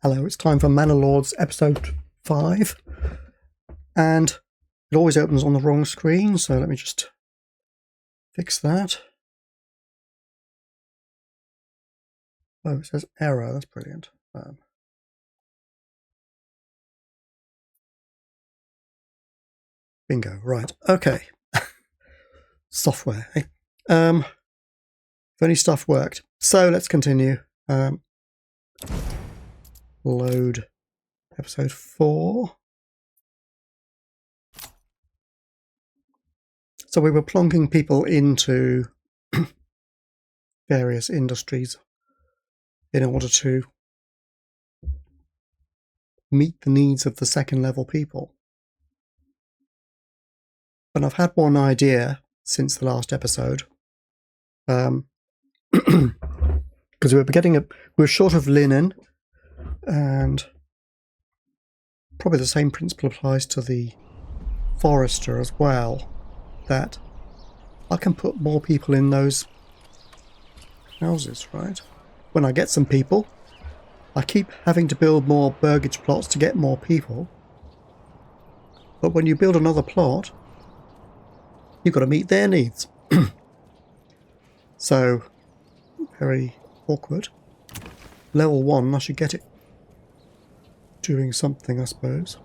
Hello, it's time for Manor Lords episode 5, and it always opens on the wrong screen, so let me just fix that. Oh, it says error, that's brilliant. Bingo, right, okay. Software, eh? Funny stuff worked. So let's continue. Load episode 4. So we were plonking people into various industries in order to meet the needs of the second level people. And I've had one idea since the last episode. Because we're short of linen, and probably the same principle applies to the forester as well, that I can put more people in those houses, right? When I get some people, I keep having to build more burgage plots to get more people, but when you build another plot, you've got to meet their needs. So, very awkward. Level 1, I should get it doing something, I suppose.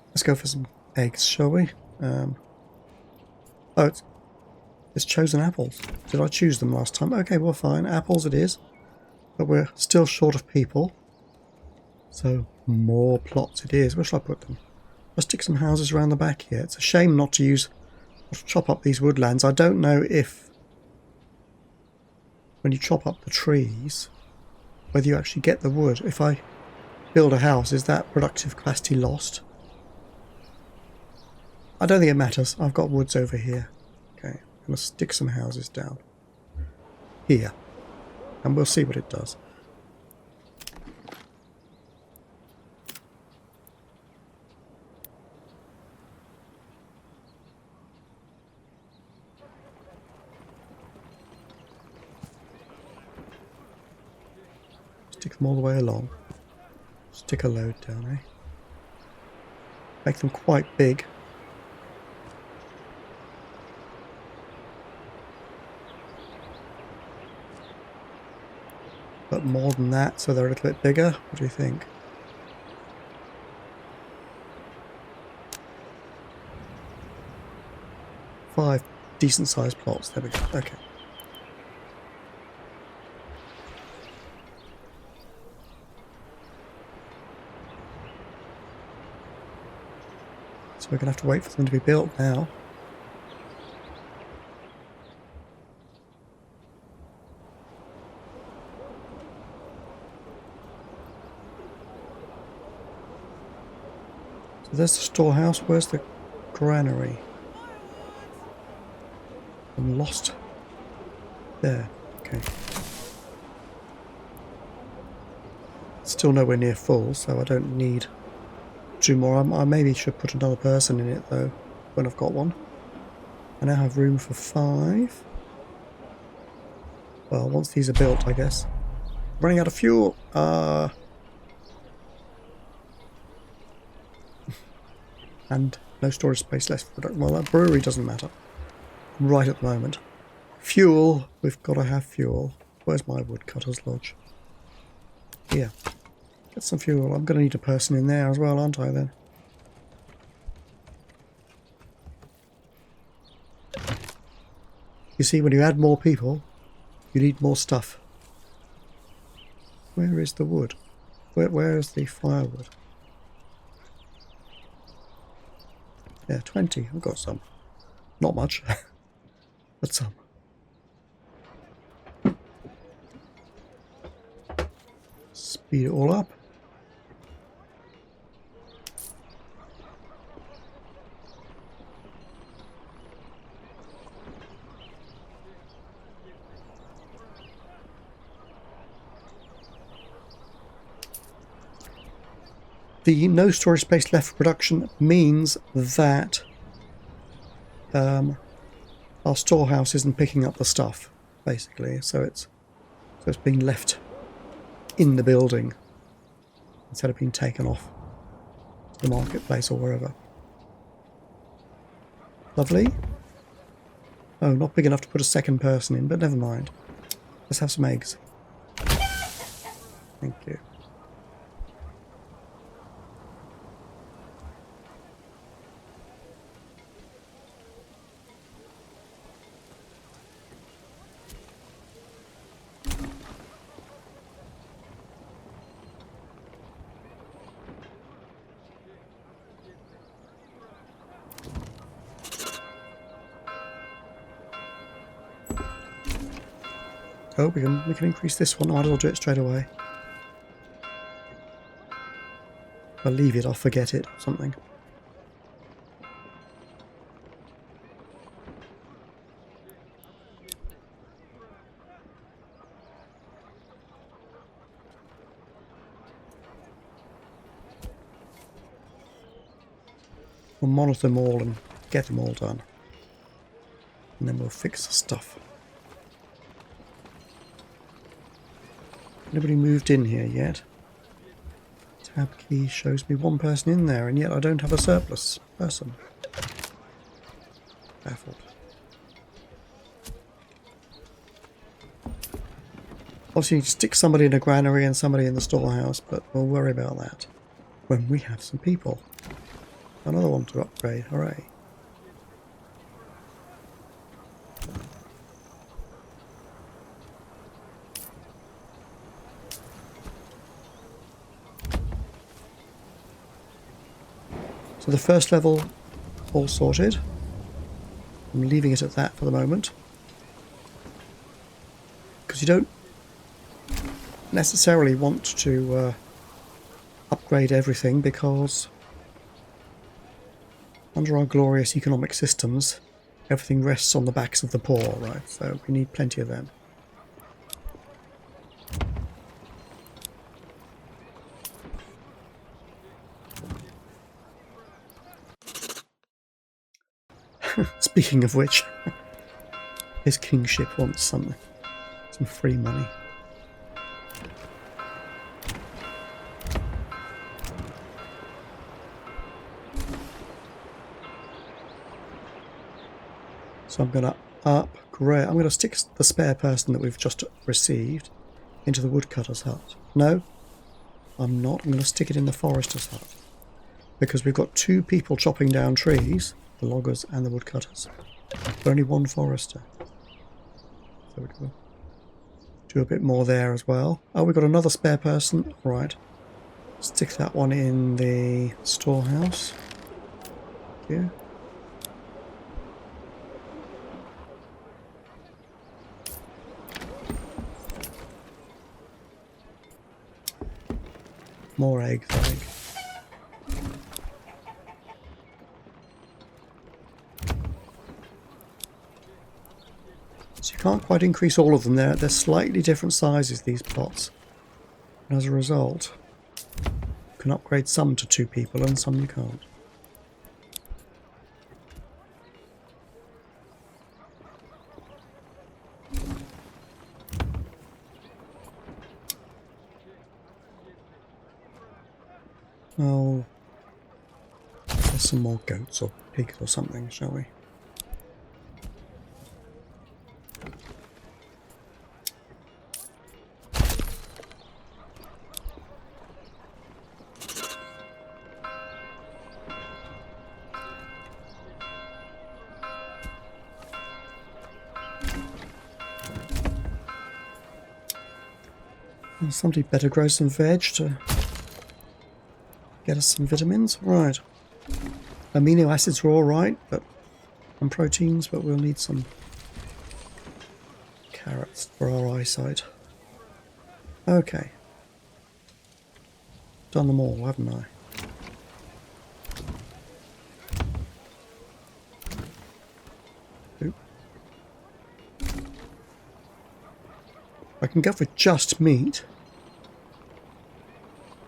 Let's go for some eggs, shall we? Oh, it's chosen apples. Did I choose them last time? Okay, well fine, apples it is. But we're still short of people. So, more plots it is. Where shall I put them? I'll stick some houses around the back here. It's a shame not to chop up these woodlands. I don't know if when you chop up the trees, whether you actually get the wood. If I build a house, is that productive capacity lost? I don't think it matters. I've got woods over here. Okay, I'm going to stick some houses down here, and we'll see what it does. Stick them all the way along. Stick a load down, eh? Make them quite big. But more than that, so they're a little bit bigger. What do you think? Five decent sized plots. There we go. Okay. So we're going to have to wait for them to be built now. So there's the storehouse. Where's the granary? I'm lost. There. Okay. Still nowhere near full, so I don't need 2 more. I maybe should put another person in it though, when I've got one. I now have room for 5. Well, once these are built, I guess. Running out of fuel. And no storage space left for production. Well, that brewery doesn't matter right at the moment. Fuel. We've got to have fuel. Where's my woodcutter's lodge? Here. Get some fuel. I'm going to need a person in there as well, aren't I, then? You see, when you add more people, you need more stuff. Where is the wood? Where is the firewood? Yeah, 20. I've got some. Not much, but some. Speed it all up. The no storage space left for production means that our storehouse isn't picking up the stuff. basically. So it's being left in the building instead of being taken off to the marketplace or wherever. Lovely. Oh, not big enough to put a second person in, but never mind. Let's have some eggs. Thank you. Oh, we can increase this one. I might as well do it straight away. If I leave it, I'll forget it or something. We'll monitor them all and get them all done. And then we'll fix the stuff. Nobody moved in here yet. Tab key shows me one person in there, and yet I don't have a surplus person. Baffled. Obviously, you stick somebody in a granary and somebody in the storehouse, but we'll worry about that when we have some people. Another one to upgrade, hooray. So the first level, all sorted. I'm leaving it at that for the moment. Because you don't necessarily want to upgrade everything, because under our glorious economic systems, everything rests on the backs of the poor, right? So we need plenty of them. Speaking of which, his kingship wants some free money. So I'm going to upgrade. I'm going to stick the spare person that we've just received into the woodcutter's hut. No, I'm not. I'm going to stick it in the forester's hut. Because we've got 2 people chopping down trees, the loggers and the woodcutters, but only 1 forester. So we can do a bit more there as well. Oh, we've got another spare person. Right. Stick that one in the storehouse. Thank you. More eggs, I think. So you can't quite increase all of them. They're slightly different sizes, these pots. And as a result, you can upgrade some to 2 people and some you can't. Oh, there's some more goats or pigs or something, shall we? Somebody better grow some veg to get us some vitamins. Right. Amino acids are alright, but and proteins, but we'll need some carrots for our eyesight. Okay. Done them all, haven't I? Oop. I can go for just meat.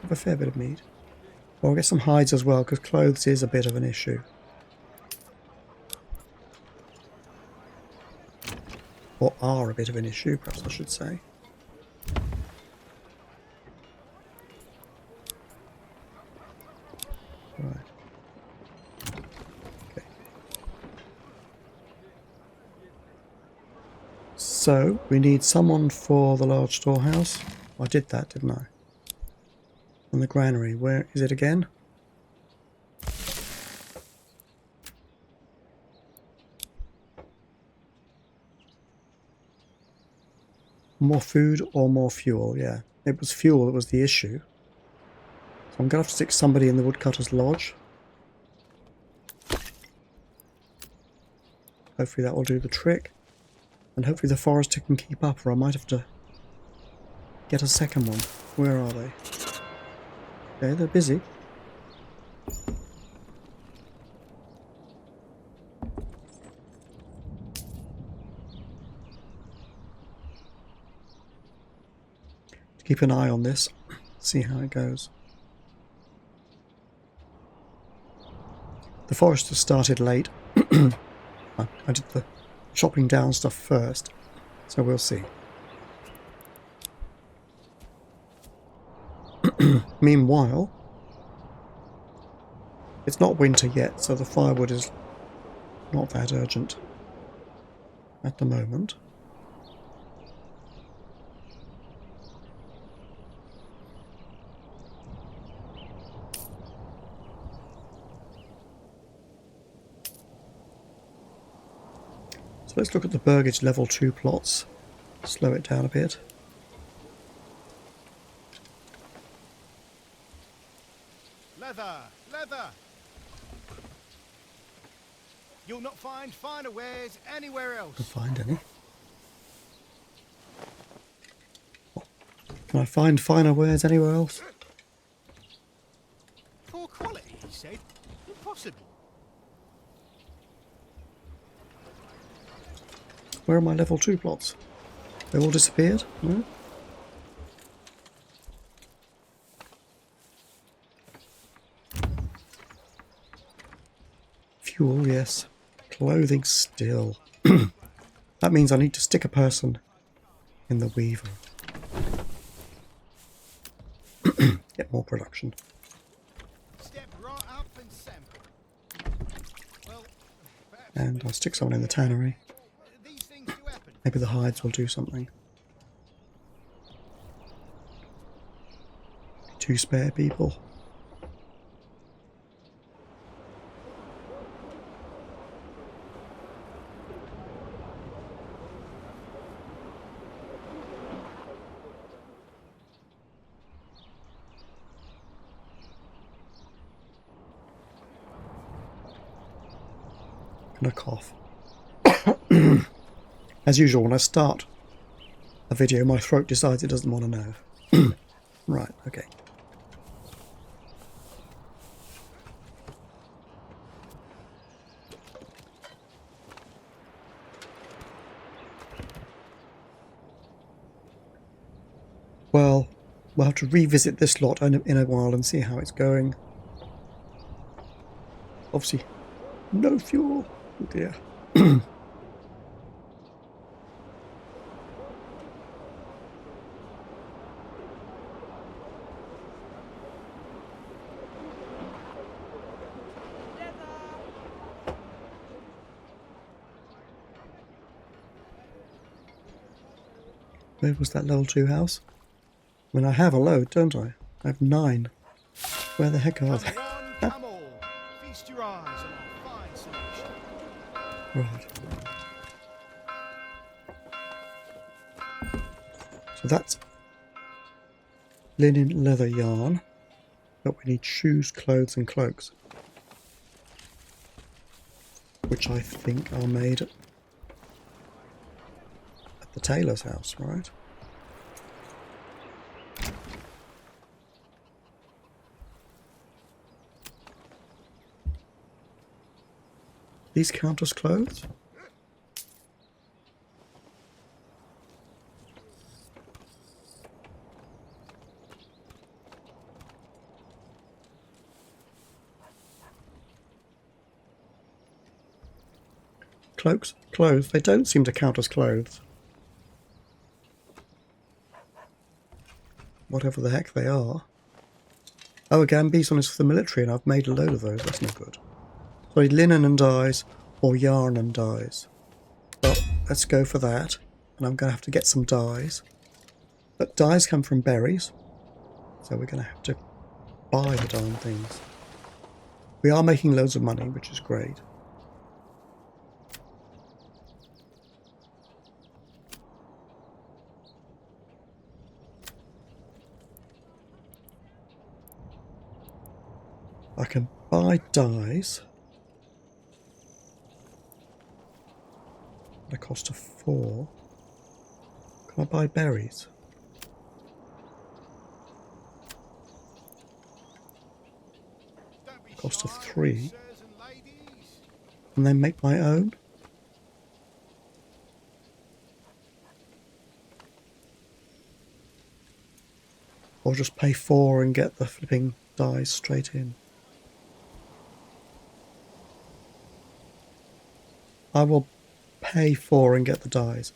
Have a fair bit of meat. Well, I'll get some hides as well, because clothes is a bit of an issue. Or are a bit of an issue, perhaps I should say. Right. Okay. So, we need someone for the large storehouse. I did that, didn't I? And the granary. Where is it again? More food or more fuel? Yeah, it was fuel that was the issue. So I'm going to have to stick somebody in the woodcutter's lodge. Hopefully that will do the trick. And hopefully the forester can keep up, or I might have to get a second one. Where are they? Okay, they're busy. Keep an eye on this, see how it goes. The forester started late. I did the chopping down stuff first, so we'll see. Meanwhile, it's not winter yet, so the firewood is not that urgent at the moment. So let's look at the Burgage level 2 plots. Slow it down a bit. Leather! Leather! You'll not find finer wares anywhere else. Can't find any. Can I find finer wares anywhere else? Poor quality, he said. Impossible. Where are my level 2 plots? They all disappeared? No? Fuel, yes. Clothing still. That means I need to stick a person in the weaver. Get more production. Step right up and sample. Well, And I'll stick someone in the tannery. these things do happen. Maybe the hides will do something. 2 spare people. And a cough. As usual, when I start a video, my throat decides it doesn't want to know. Right, okay. Well, we'll have to revisit this lot in a while and see how it's going. Obviously, no fuel. Oh dear. Where was that level 2 house? I mean, I have a load, don't I? I have 9. Where the heck are they? Come on, come all. Feast your eyes on our fine selection. Right. So that's linen, leather, yarn. But we need shoes, clothes and cloaks. Which I think are made at the tailor's house, right? These count as clothes? Cloaks? Clothes? They don't seem to count as clothes. whatever the heck they are. Oh, a Gambison is for the military, and I've made a load of those. That's no good. Sorry, linen and dyes, or yarn and dyes. Well, let's go for that. And I'm going to have to get some dyes. But dyes come from berries, so we're going to have to buy the darn things. We are making loads of money, which is great. I can buy dyes at a cost of 4. Can I buy berries? Cost of 3. And then make my own? Or just pay 4 and get the flipping dyes straight in? I will pay 4 and get the dyes.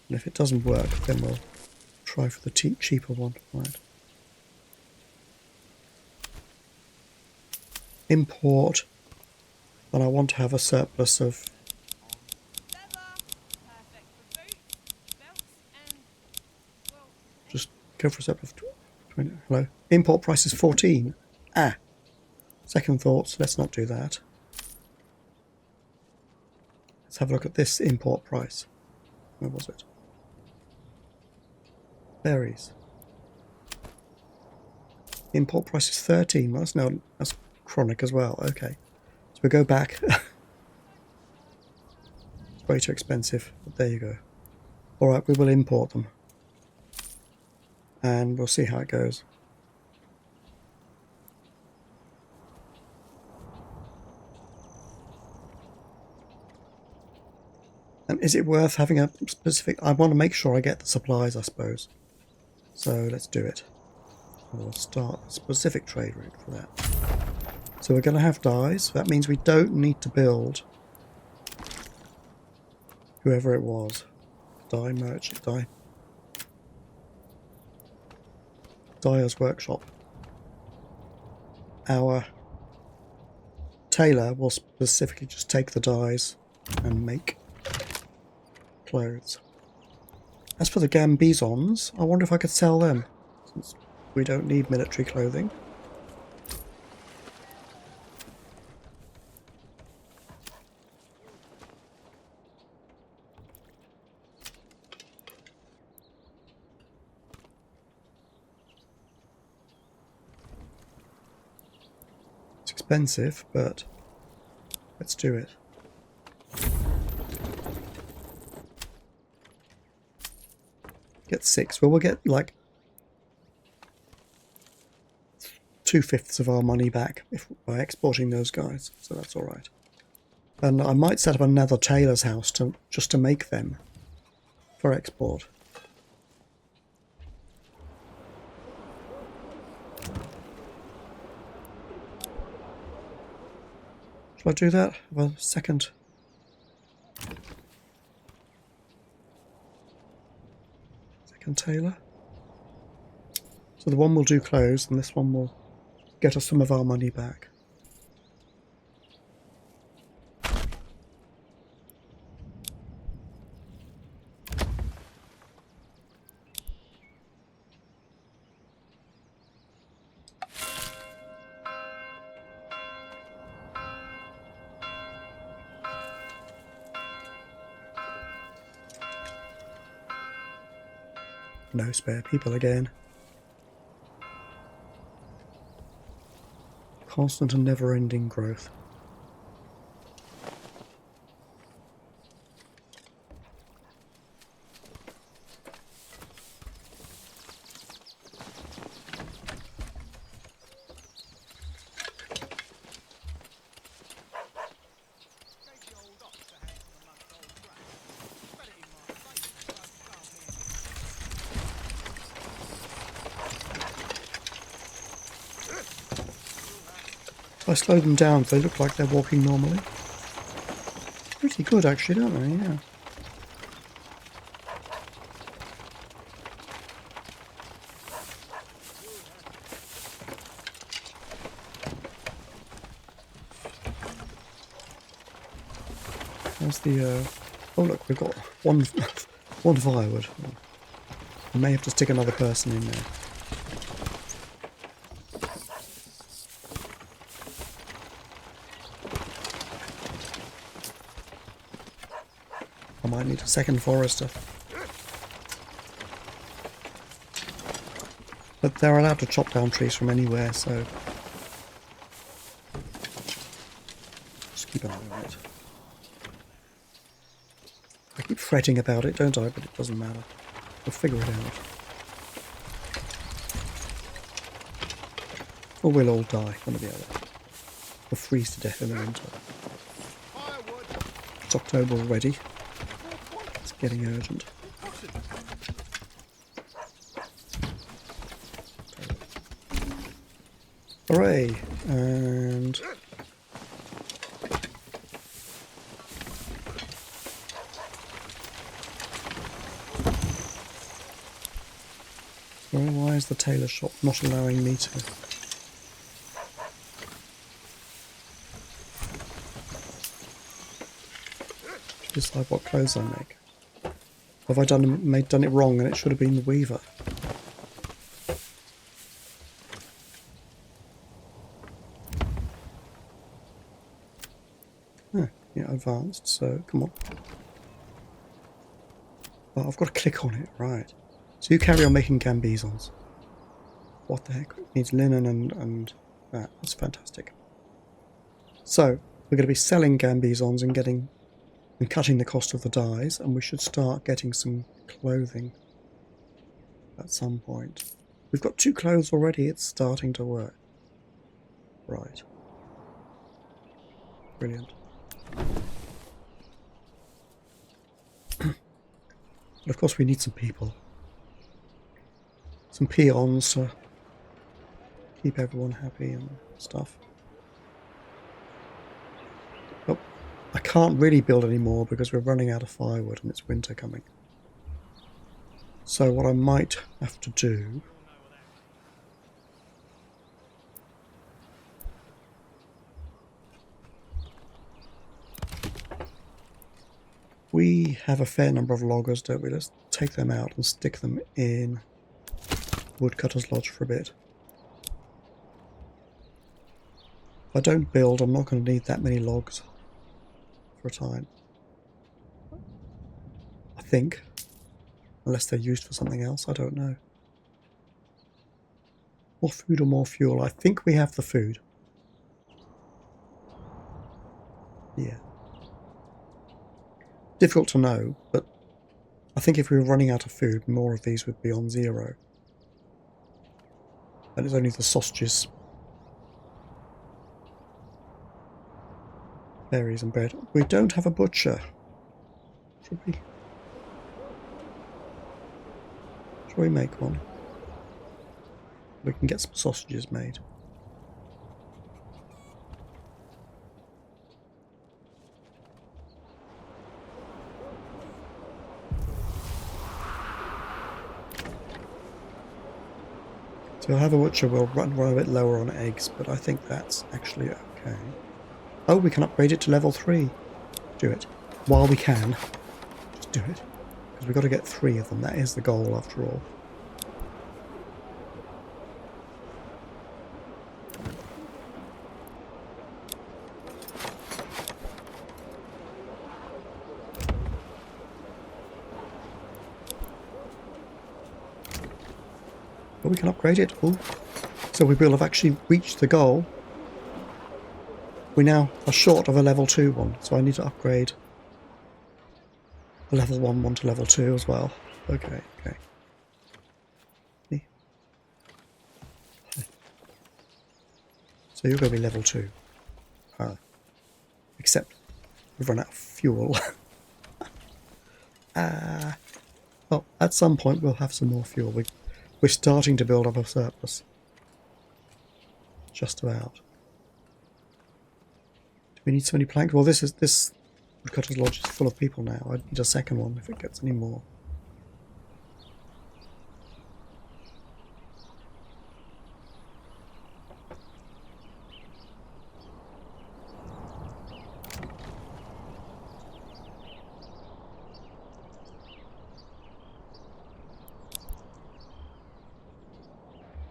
And if it doesn't work, then we'll try for the cheaper one. Right. Import. And I want to have a surplus of... Just go for a surplus of 20. Hello. Import price is 14. Ah. Second thoughts. Let's not do that. Let's have a look at this import price. Where was it? Berries. Import price is 13. Well, that's chronic as well. Okay. So we go back. It's way too expensive. But there you go. Alright, we will import them. And we'll see how it goes. And is it worth having a specific... I want to make sure I get the supplies, I suppose. So let's do it. We'll start a specific trade route for that. So we're going to have dyes. That means we don't need to build whoever it was. Dye merchant, dyer's workshop. Our tailor will specifically just take the dyes and make clothes. As for the Gambisons, I wonder if I could sell them, since we don't need military clothing. It's expensive, but let's do it. Get 6. Well, we'll get like 2/5 of our money back by exporting those guys, so that's all right. And I might set up another tailor's house just to make them for export. Shall I do that? Have a second. Tailor. So the one will do clothes and this one will get us some of our money back. No spare people again. Constant and never-ending growth. I slow them down so they look like they're walking normally. Pretty good actually, don't they? Yeah. How's the... Oh look, we've got one, one firewood. We may have to stick another person in there. I might need a second forester. But they're allowed to chop down trees from anywhere, so... just keep an eye on it. I keep fretting about it, don't I? But it doesn't matter. We'll figure it out. Or we'll all die, one or the other. We'll freeze to death in the winter. Firewood. It's October already. It's getting urgent. Hooray! And... well, why is the tailor shop not allowing me to? Decide what clothes I make. Have I done it wrong and it should have been the weaver? Yeah, advanced, so come on. Oh, I've got to click on it, right. So you carry on making gambizons. What the heck? It needs linen and that. That's fantastic. So, we're going to be selling gambizons and cutting the cost of the dyes, and we should start getting some clothing at some point. We've got 2 clothes already, it's starting to work. Right. Brilliant. But of course we need some people. Some peons to keep everyone happy and stuff. Oh, I can't really build anymore because we're running out of firewood and it's winter coming. So what I might have to do... we have a fair number of loggers, don't we? Let's take them out and stick them in Woodcutter's Lodge for a bit. If I don't build, I'm not going to need that many logs for a time. I think. Unless they're used for something else, I don't know. More food or more fuel? I think we have the food. Yeah. Difficult to know, but I think if we were running out of food, more of these would be on 0. And it's only the sausages, berries and bread. We don't have a butcher. Shall we make one? We can get some sausages made. So we'll have a butcher, we'll run a bit lower on eggs, but I think that's actually okay. Oh, we can upgrade it to level 3. Do it. While we can. Just do it. Because we've got to get 3 of them. That is the goal after all. But we can upgrade it. Ooh. So we will have actually reached the goal. We now are short of a level 2 one, so I need to upgrade a level 1 one to level 2 as well. Okay, okay. So you're going to be level 2. Except we've run out of fuel. Well, at some point we'll have some more fuel. We're starting to build up a surplus. Just about. Do we need so many planks? Well, this Woodcutter's Lodge is full of people now. I need a second one if it gets any more.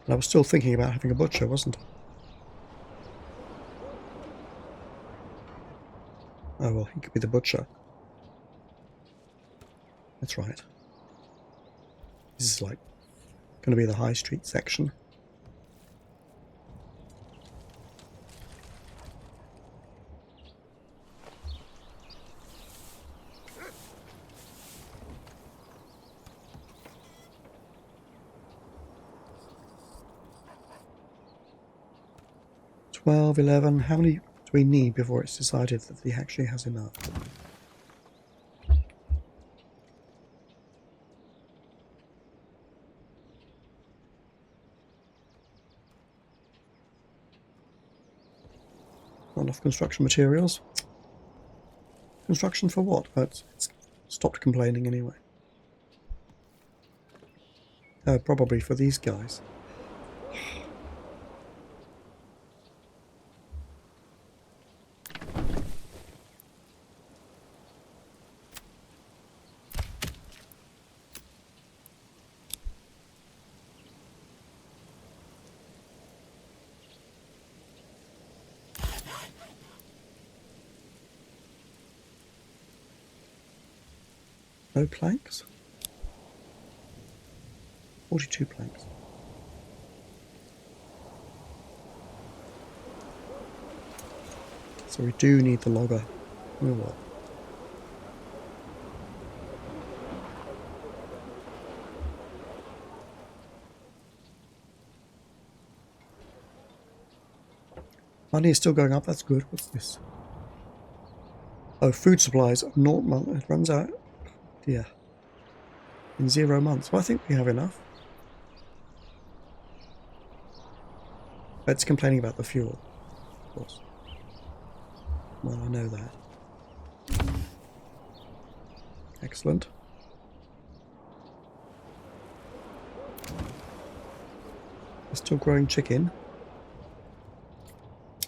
And I was still thinking about having a butcher, wasn't I? Oh well, he could be the butcher. That's right. This is like going to be the high street section. $12, $11. How many do we need before it's decided that he actually has enough? Not enough construction materials. Construction for what? Oh, it's stopped complaining anyway. Oh, probably for these guys. No planks? 42 planks. So we do need the logger. Oh well. Money is still going up, that's good. What's this? Oh, food supplies. Naught month. It runs out. Yeah. In 0 months. Well, I think we have enough. But it's complaining about the fuel, of course. Well, I know that. Excellent. We're still growing chicken.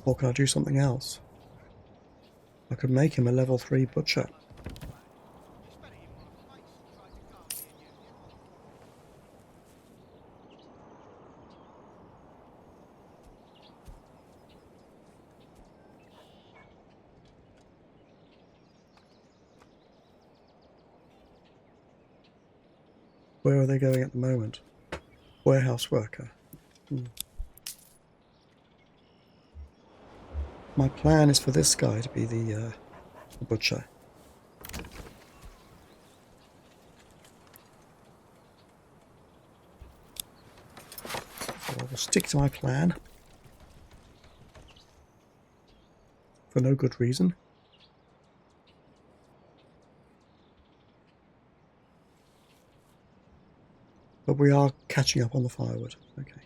Or can I do something else? I could make him a level 3 butcher. Where are they going at the moment? Warehouse worker. My plan is for this guy to be the butcher. So I will stick to my plan. For no good reason. But we are catching up on the firewood. Okay.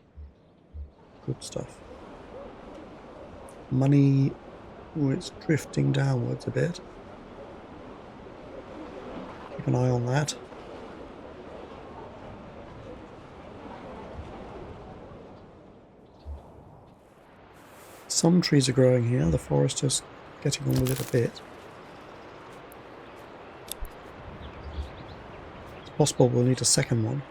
Good stuff. Money, oh, it's drifting downwards a bit. Keep an eye on that. Some trees are growing here. The forest is getting on with it a bit. It's possible we'll need a second one.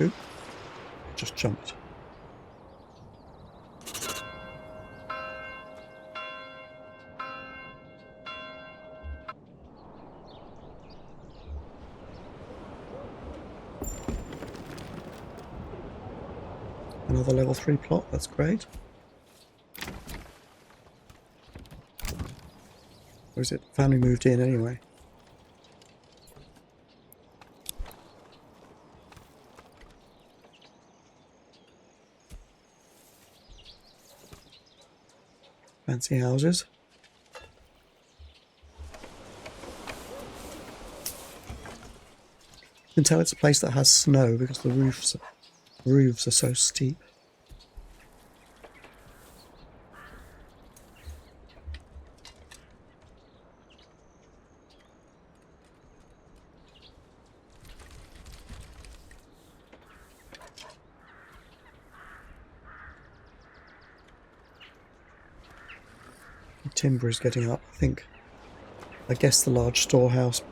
Ooh, just jumped. Another level 3 plot, that's great. Or is it family moved in anyway? Fancy houses. You can tell it's a place that has snow because the roofs are so steep. timber is getting up. I guess the large storehouse,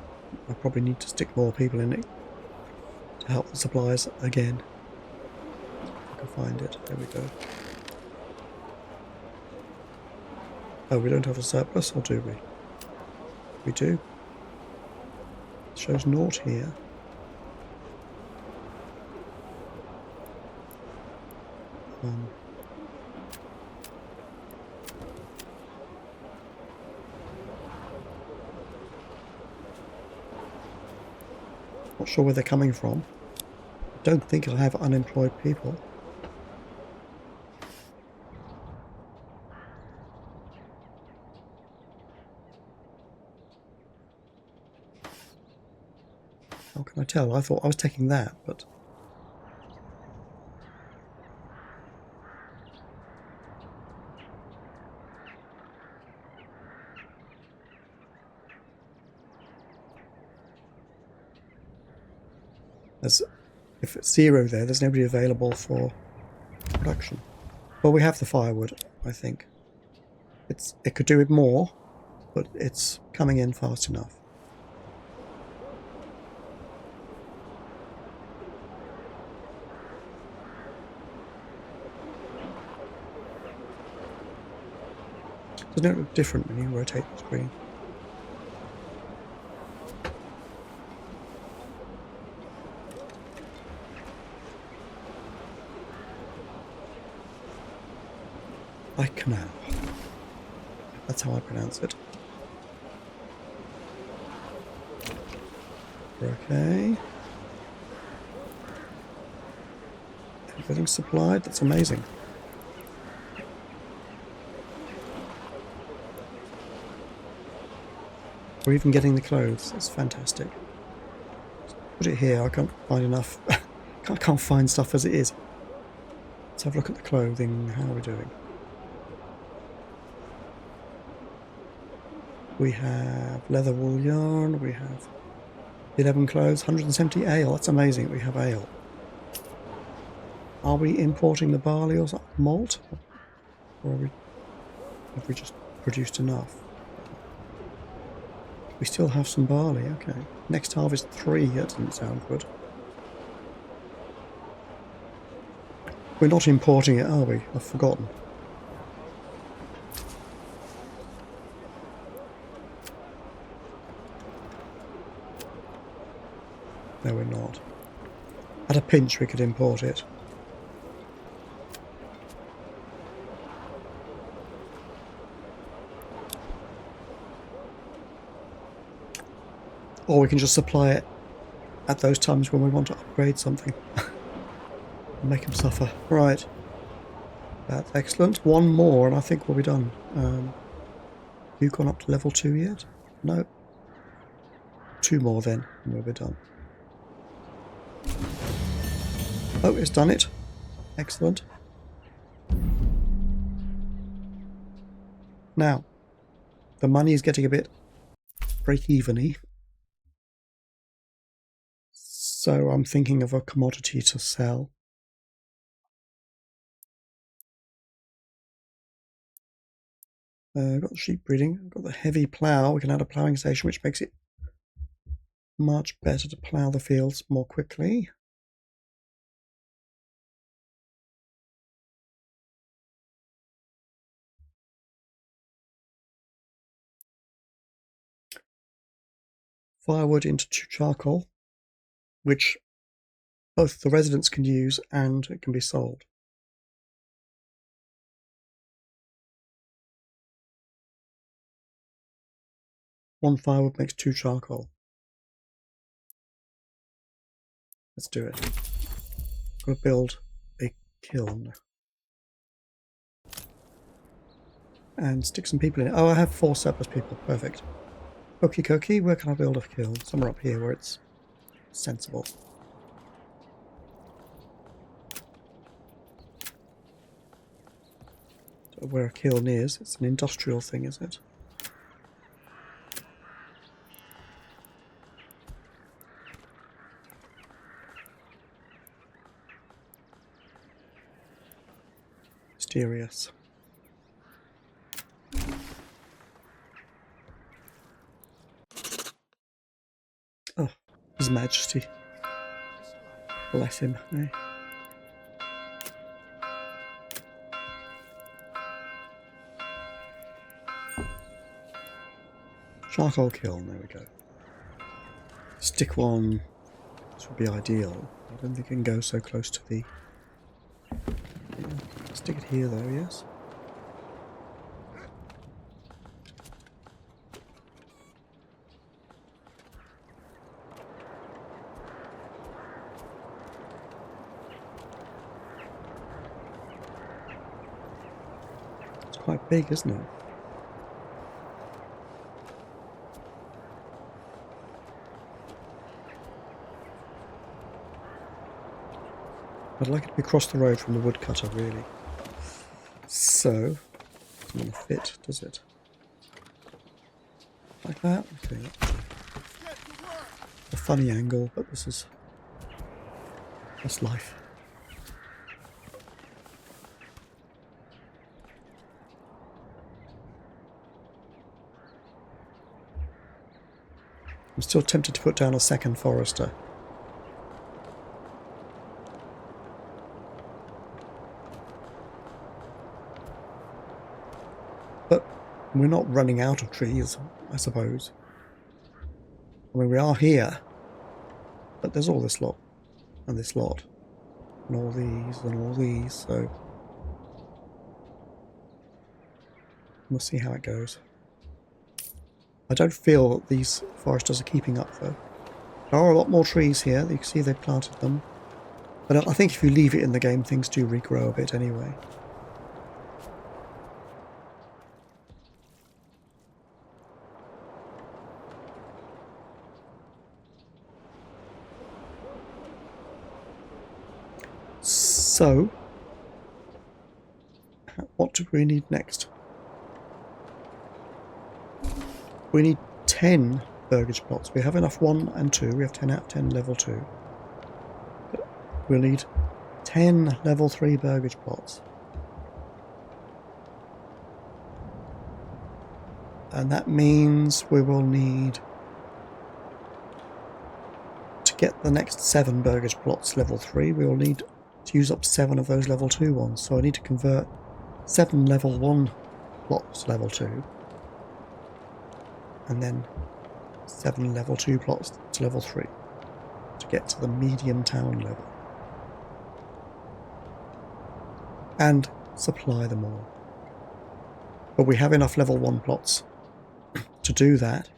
I probably need to stick more people in it to help the supplies again. If I can find it. There we go. Oh, we don't have a surplus, or do we? We do. It shows naught here. Not sure where they're coming from. I don't think it'll have unemployed people. How can I tell? I thought I was taking that, but... if it's 0 there, there's nobody available for production. Well, we have the firewood, I think. It could do with more, but it's coming in fast enough. Doesn't it look different when you rotate the screen? Alphatucana. That's how I pronounce it. Okay. Everything's supplied. That's amazing. We're even getting the clothes. That's fantastic. Put it here. I can't find enough. I can't find stuff as it is. Let's have a look at the clothing. How are we doing? We have leather wool yarn. We have 11 clothes, 170 ale. That's amazing. We have ale. Are we importing the barley or malt? Or have we just produced enough? We still have some barley. Okay. Next harvest 3. That doesn't sound good. We're not importing it, are we? I've forgotten. No, we're not. At a pinch, we could import it. Or we can just supply it at those times when we want to upgrade something. Make them suffer. Right. That's excellent. One more and I think we'll be done. You gone up to level 2 yet? No. 2 more then and we'll be done. Oh, it's done it. Excellent. Now, the money is getting a bit break-even-y. So I'm thinking of a commodity to sell. Got the sheep breeding, got the heavy plough. We can add a ploughing station, which makes it much better to plough the fields more quickly. Firewood into charcoal, which both the residents can use and it can be sold. One firewood makes 2 charcoal. Let's do it. Got to build a kiln. And stick some people in it. Oh, I have 4 surplus people. Perfect. Okie dokie, where can I build a kiln? Somewhere up here where it's sensible. So where a kiln is, it's an industrial thing, is it? Mysterious. Oh, His Majesty. Bless him. Eh? Charcoal kiln, there we go. Stick one. This would be ideal. I don't think it can go so close to the... Yeah. Stick it here though, yes? It's quite big, isn't it? I'd like it to be across the road from the woodcutter, really. So, doesn't want to fit, does it? Like that? Okay, that's a funny angle, but that's life. I'm still tempted to put down a second forester. But we're not running out of trees, I suppose. I mean, we are here, but there's all this lot, and this lot, and all these, and all these, so we'll see how it goes. I don't feel that these foresters are keeping up, though. There are a lot more trees here. You can see they've planted them. But I think if you leave it in the game, things do regrow a bit anyway. So, what do we need next? We need 10 burgage plots. We have enough 1 and 2. We have 10 out of 10 level 2. But we'll need 10 level 3 burgage plots. And that means we will need to get the next 7 burgage plots level 3. We will need to use up 7 of those level 2 ones. So I need to convert 7 level 1 plots to level 2. And then 7 level 2 plots to level 3 to get to the medium town level. And supply them all. But we have enough level 1 plots to do that.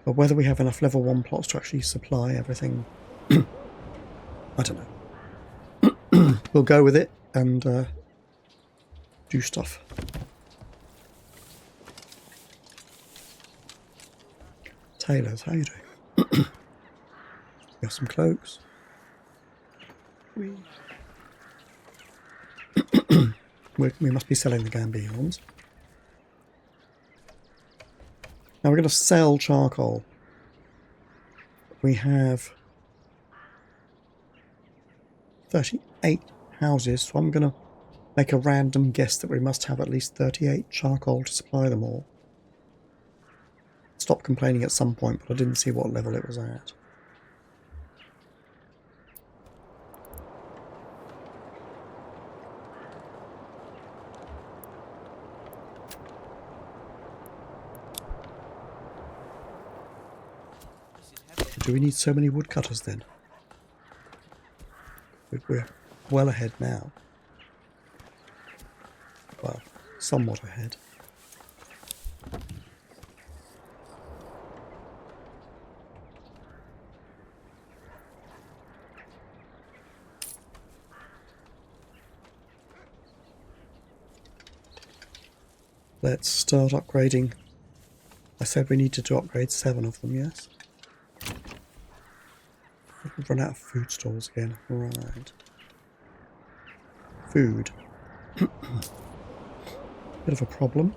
But whether we have enough level 1 plots to actually supply everything, I don't know. We'll go with it and do stuff. Tailors, how you doing? We have some cloaks. We must be selling the gambillons. Now we're going to sell charcoal. We have 38 houses, so I'm going to make a random guess that we must have at least 38 charcoal to supply them all. Stopped complaining at some point, but I didn't see what level it was at. Do we need so many woodcutters then? We're well ahead now. Well, somewhat ahead. Let's start upgrading. I said we needed to upgrade 7 of them, yes? We've run out of food stalls again. Right. Food. Bit of a problem.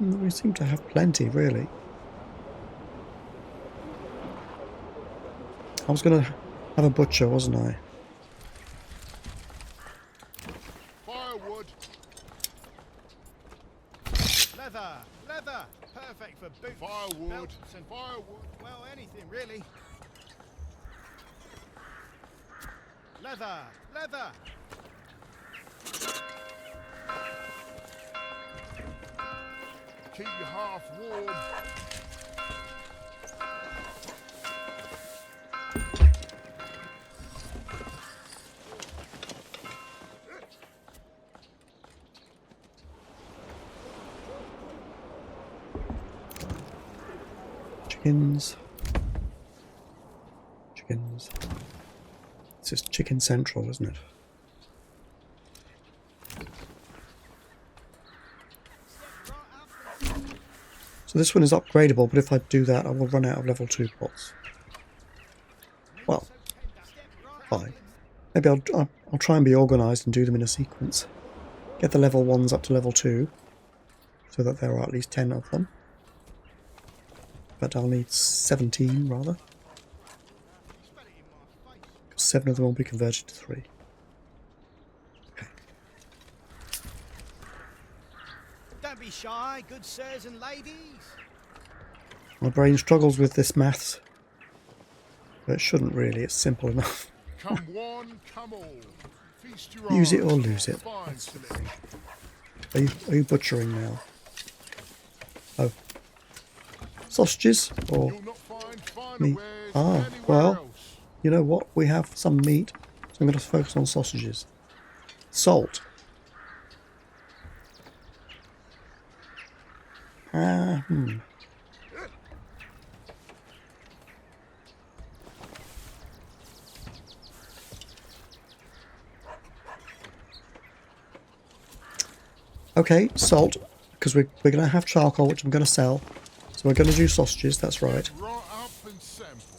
We seem to have plenty, really. I was going to have a butcher, wasn't I? Leather, leather, perfect for boots, Firewood, belts, and firewood. well, anything really. Leather, leather. Keep your hearth warm. Chickens. Chickens. It's just Chicken Central, isn't it? So this one is upgradable, but if I do that, I will run out of level 2 pots. Well, fine. Maybe I'll try and be organised and do them in a sequence. Get the level 1s up to level 2, so that there are at least 10 of them. But I'll need 17, rather. 'Cause 7 of them will be converted to 3. Okay. Don't be shy, good sirs and ladies. My brain struggles with this maths. But it shouldn't really, it's simple enough. Come one, come all. Feast your Use it eyes or on lose our it. fine That's the selection. thing. Are you butchering now? Oh. Sausages? Or You'll not find finer meat? wares Ah, anywhere well, else. you know what? We have some meat, so I'm going to focus on sausages. Salt. Okay, salt, because we're going to have charcoal, which I'm going to sell. So we're going to do sausages, that's right. Right up and sample.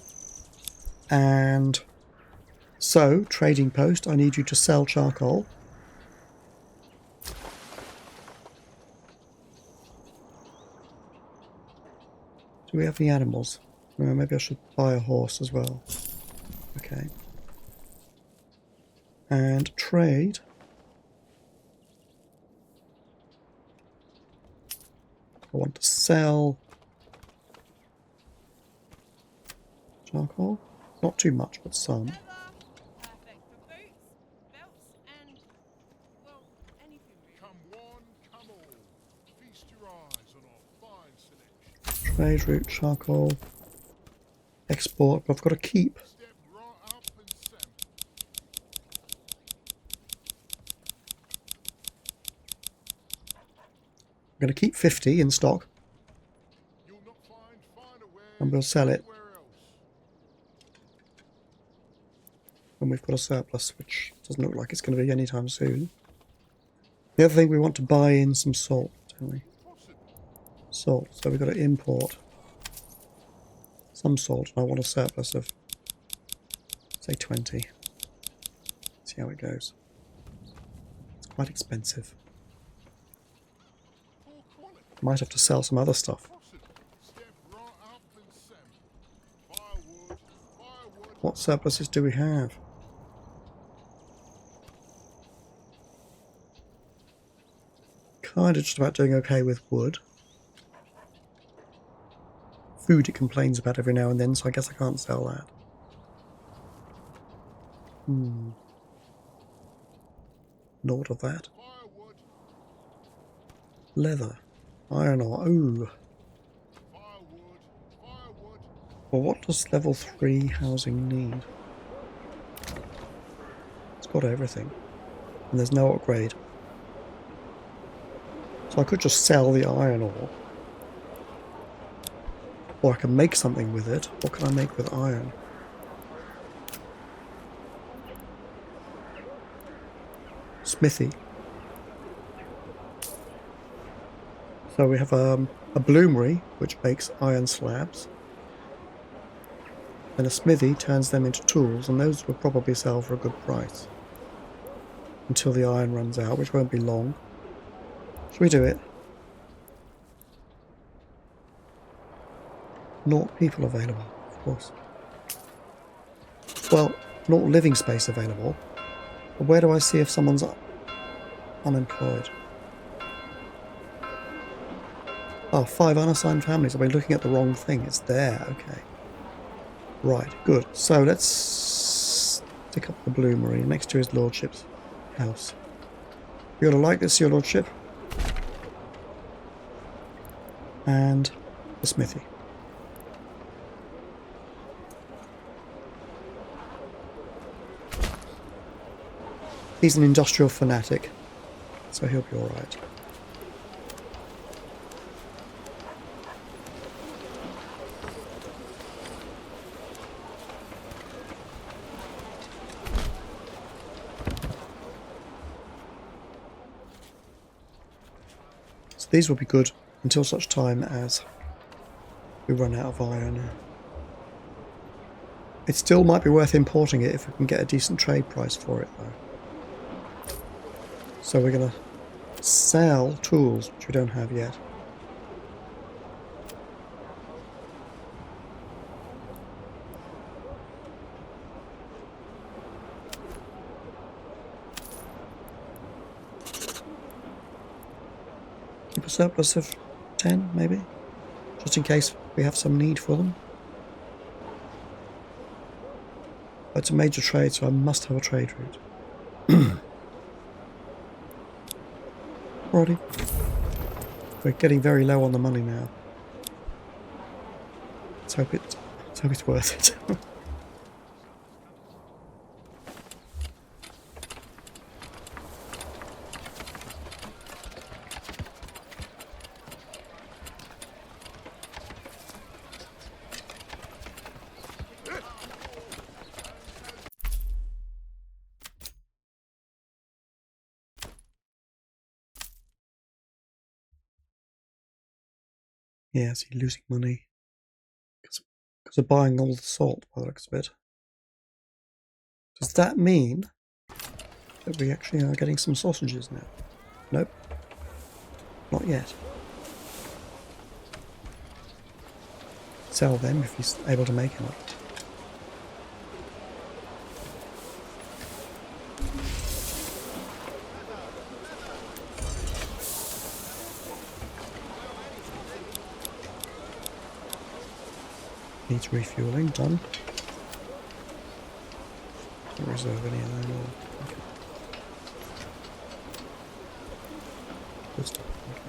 And so, trading post, I need you to sell charcoal. Do we have any animals? No, maybe I should buy a horse as well. Okay. And trade. I want to sell charcoal. Not too much, but some. Leather, perfect for boots, belts, and, well, anything really. Come one, come all. Feast your eyes on our fine selection. Trade route, charcoal. Export, but I've got to keep. Step right up and sample. I'm going to keep 50 in stock, You'll not find finer wares and we'll sell it anywhere else. when we've got a surplus, which doesn't look like it's going to be anytime soon. The other thing, we want to buy in some salt, don't we? Possibly. Salt, so we've got to import some salt, and I want a surplus of, say, 20. See how it goes. It's quite expensive. Poor quality. Might have to sell some other stuff. Possibly. Step right up and sample. Firewood, firewood. What surpluses do we have? Kind of just about doing okay with wood. Food it complains about every now and then, so I guess I can't sell that. Naught of that. Firewood, Leather. Iron ore. Ooh. firewood, firewood. Well, what does level 3 housing need? It's got everything. And there's no upgrade. So I could just sell the iron ore. Or I can make something with it. What can I make with iron? Smithy. So we have a bloomery, which makes iron slabs. Then a smithy turns them into tools, and those will probably sell for a good price. Until the iron runs out, which won't be long. Shall we do it? Not people available, of course. Well, not living space available. But where do I see if someone's unemployed? Oh, 5 unassigned families. I've been looking at the wrong thing. It's there. Okay. Right, good. So let's stick up the Blue Marine next to his lordship's house. You're gonna like this, your lordship. And the smithy. He's an industrial fanatic, so he'll be alright. So these will be good until such time as we run out of iron. It still might be worth importing it if we can get a decent trade price for it, though. So we're going to sell tools, which we don't have yet. Keep a surplus of 10, maybe, just in case we have some need for them. It's a major trade, so I must have a trade route. Alrighty. We're getting very low on the money now. Let's hope it's worth it. Yeah, so you're losing money because of buying all the salt by the looks of it. Does that mean that we actually are getting some sausages now? Nope. Not yet. Sell them if he's able to make enough. Needs refueling, done. Don't reserve any of them. Okay. Good stuff. Okay.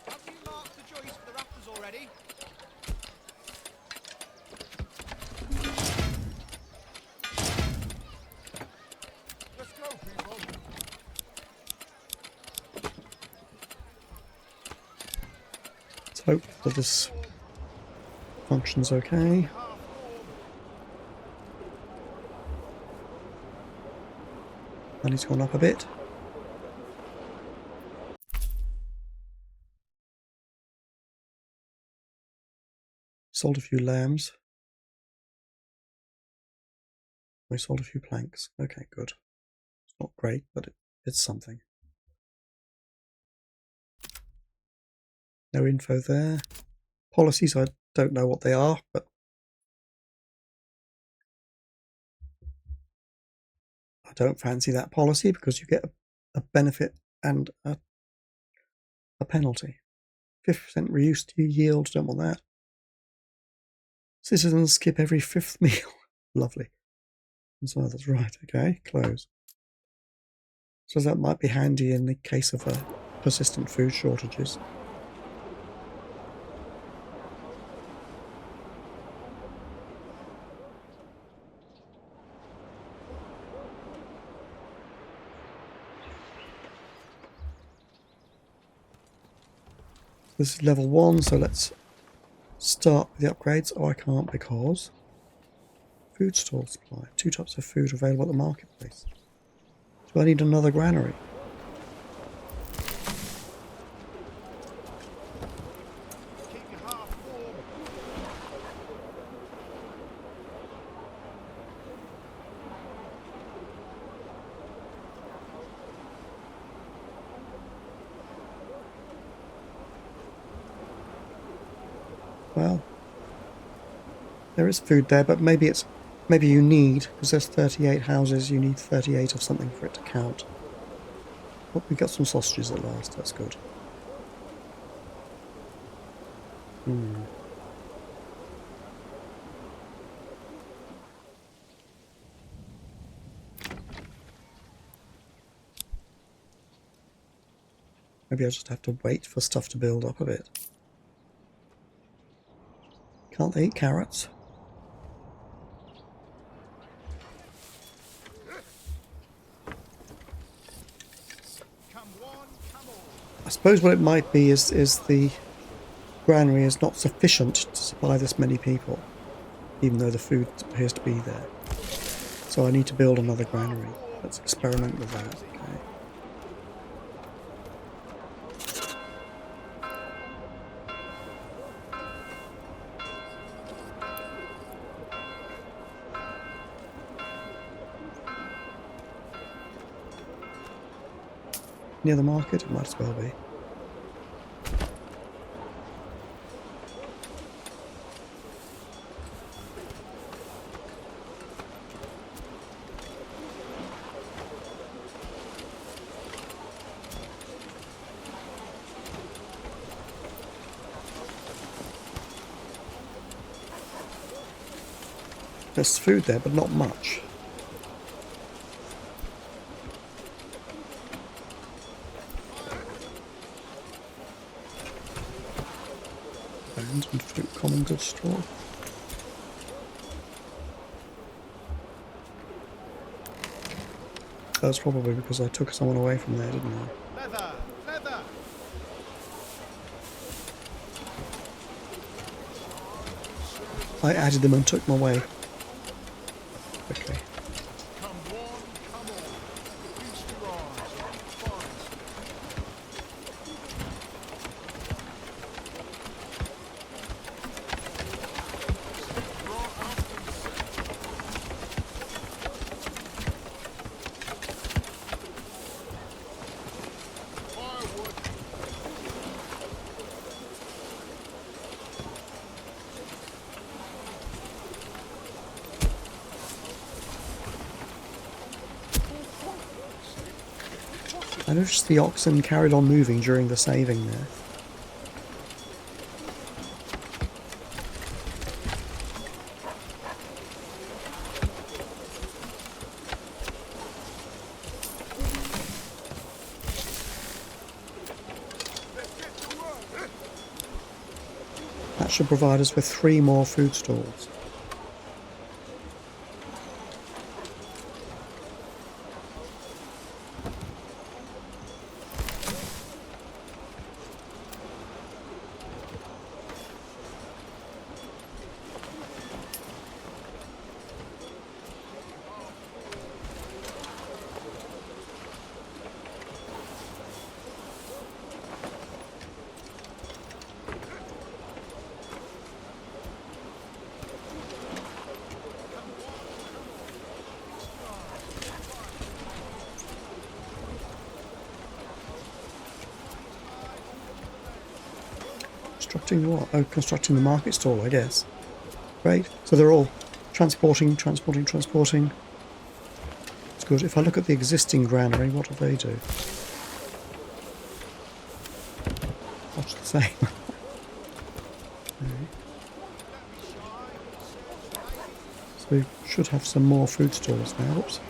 Have you marked the joist for the rafters already? Let's go, people. Let's hope that this functions okay. Money's gone up a bit. Sold a few lambs. We sold a few planks. Okay, good. It's not great, but it's something. No info there. Policies, I don't know what they are, but I don't fancy that policy because you get a benefit and a penalty. 50% reduced yield, don't want that. Citizens skip every 5th meal. Lovely. So that's right, okay, close. So that might be handy in the case of persistent food shortages. This is level 1, so let's start with the upgrades. Oh, I can't because food store supply. 2 types of food available at the marketplace. Do I need another granary? Keep your half warm. Well, there is food there, but maybe you need, because there's 38 houses, you need 38 of something for it to count. Oh, we got some sausages at last. That's good. Maybe I just have to wait for stuff to build up a bit. Can't they eat carrots? Come one, come all. I suppose what it might be is the granary is not sufficient to supply this many people, even though the food appears to be there. So I need to build another granary. Let's experiment with that. Okay. Near the market? It might as well be. There's food there, but not much. Bones and fruit, common goods store. That's probably because I took someone away from there, didn't I? Leather, leather. I added them and took them away. Okay. Come one, come all. Feast your eyes on our finest. Right up and set. Firewood. I noticed the oxen carried on moving during the saving there. That should provide us with 3 more food stalls. Constructing what? Oh, constructing the market stall, I guess. Great. So they're all transporting. It's good. If I look at the existing granary, what do they do? Much the same. Okay. So we should have some more food stalls now. Oops.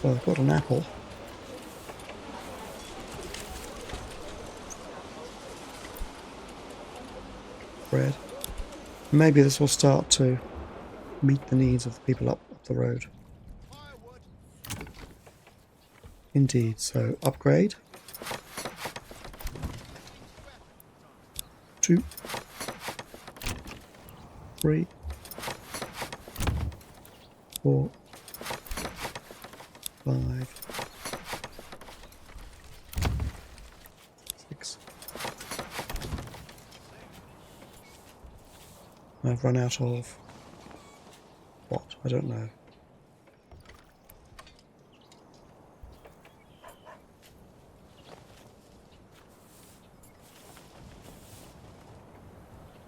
Well, I've got an apple. Bread. Maybe this will start to meet the needs of the people up the road. Firewood. Indeed. So upgrade. 2, 3, 4, 5, 6. I've run out of what? I don't know.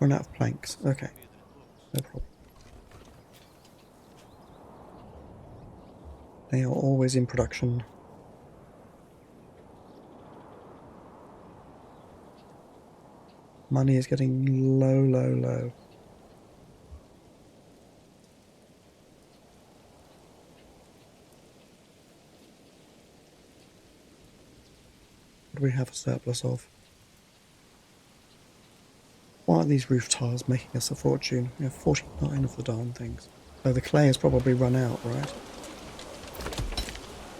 Run out of planks. Okay, no problem. They are always in production. Money is getting low, low, low. What do we have a surplus of? Why are these roof tiles making us a fortune? We have 49 of the darn things. Oh, the clay has probably run out, right?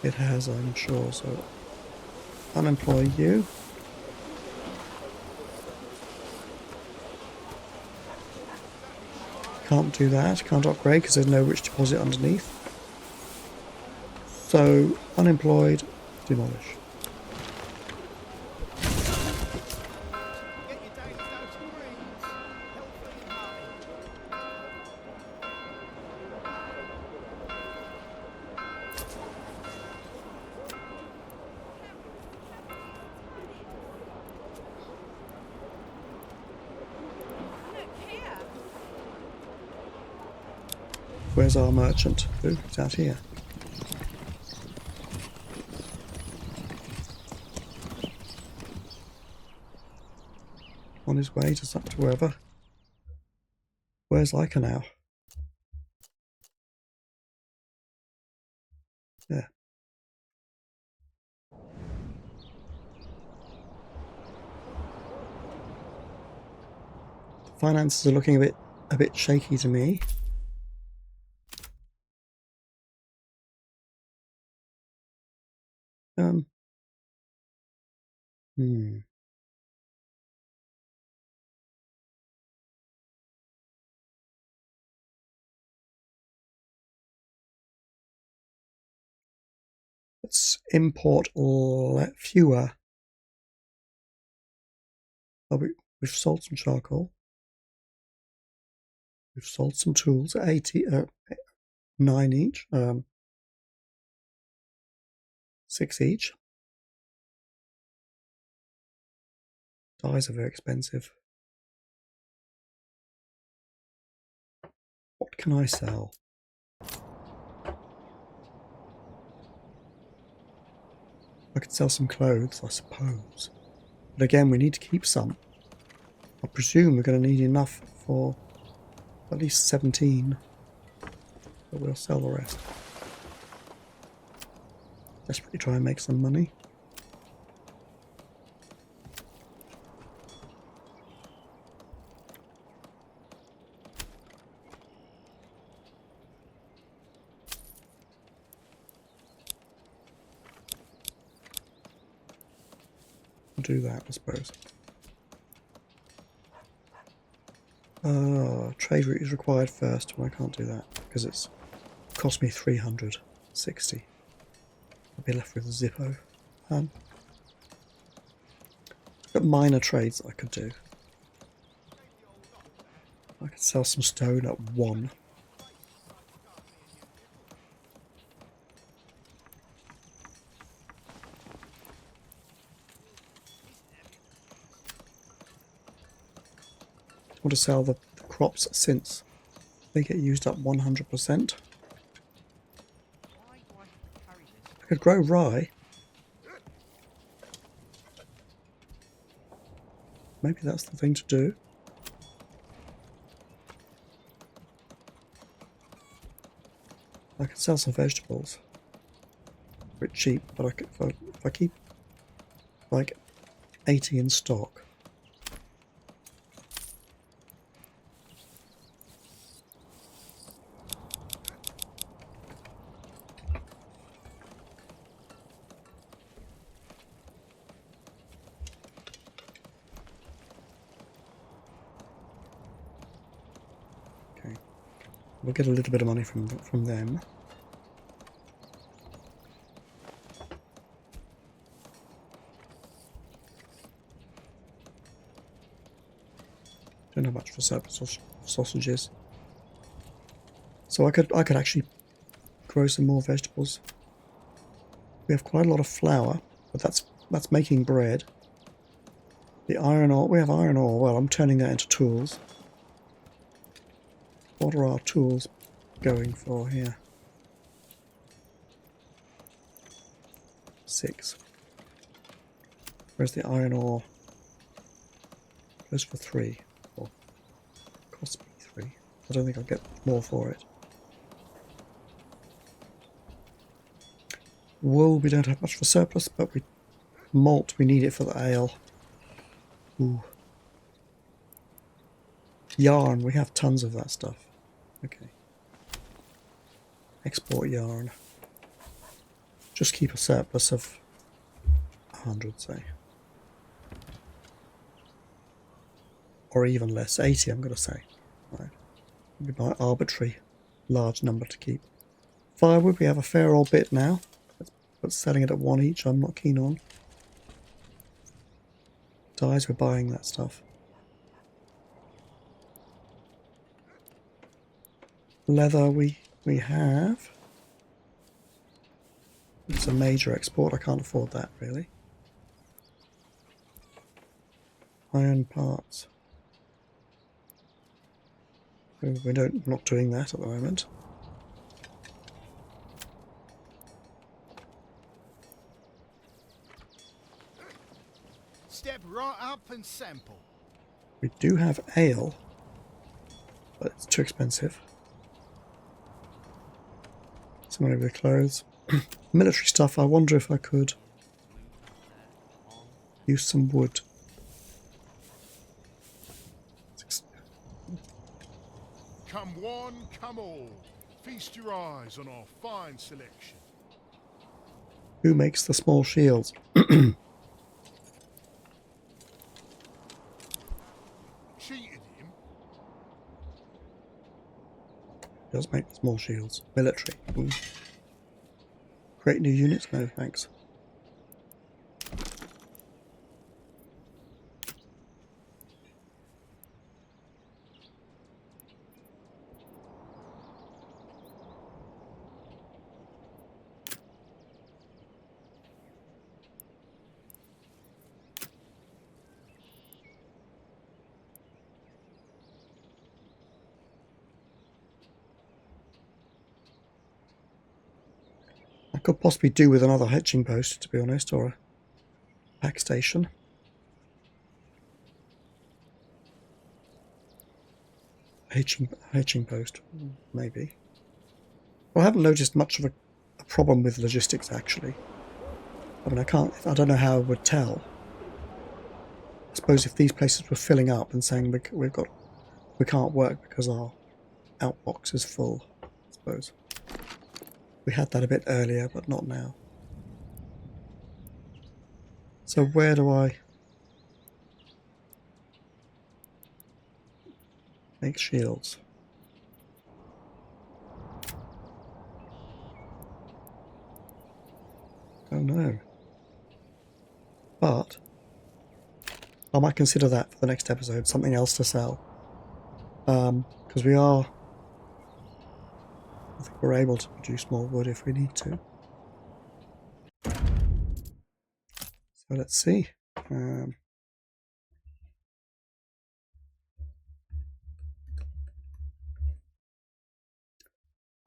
It has, I'm sure, so unemploy you. Can't do that, can't upgrade because there's no rich deposit underneath. So, unemployed, demolish. Get your daily dose of greens, healthy and hearty. Look here. Where's our merchant? Ooh, he's out here. On his way to wherever. Where's Leica now? Yeah. Finances are looking a bit shaky to me. Hmm. Let's import fewer. Oh, we've sold some charcoal. We've sold some tools at 9 each. 6 each. Dyes are very expensive. What can I sell? I could sell some clothes, I suppose. But again, we need to keep some. I presume we're going to need enough for at least 17. But we'll sell the rest. Desperately try and make some money. I'll do that, I suppose. Trade route is required first. Well, I can't do that because it's cost me 360. I'll be left with a Zippo. Got minor trades that I could do. I could sell some stone at 1. I want to sell the crops since they get used up 100%. I could grow rye. Maybe that's the thing to do. I could sell some vegetables. A bit cheap, but I could, if I keep like 80 in stock. Okay, we'll get a little bit of money from them. Don't have much for surplus sausages, so I could actually grow some more vegetables. We have quite a lot of flour, but that's making bread. The iron ore. We have iron ore. Well, I'm turning that into tools. What are our tools going for here? 6. Where's the iron ore? Goes for 3. Or costs me 3. I don't think I'll get more for it. Wool, we don't have much for surplus, but malt, we need it for the ale. Ooh. Yarn, we have tons of that stuff. Okay. Export yarn. Just keep a surplus of 100, say. Or even less, 80 I'm going to say. Right. Be my arbitrary large number to keep. Firewood, we have a fair old bit now. But selling it at 1 each, I'm not keen on. Dyes, we're buying that stuff. Leather, we have. It's a major export. I can't afford that, really. Iron parts. We're not doing that at the moment. Step right up and sample. We do have ale, but it's too expensive. Some of the clothes. Military stuff, I wonder if I could use some wood. Come one, come all. Feast your eyes on our fine selection. Who makes the small shields? Cheated him. Does make the small shields. Military. Ooh. Create new units? No, thanks. I could possibly do with another hatching post, to be honest, or a pack station. Hatching post, maybe. Well, I haven't noticed much of a problem with logistics, actually. I mean, I don't know how I would tell. I suppose if these places were filling up and saying we can't work because our outbox is full, I suppose. We had that a bit earlier, but not now. So where do I make shields? Don't know. But I might consider that for the next episode, something else to sell. Because I think we're able to produce more wood if we need to. So let's see. I'll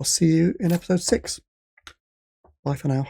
see you in episode 6. Bye for now.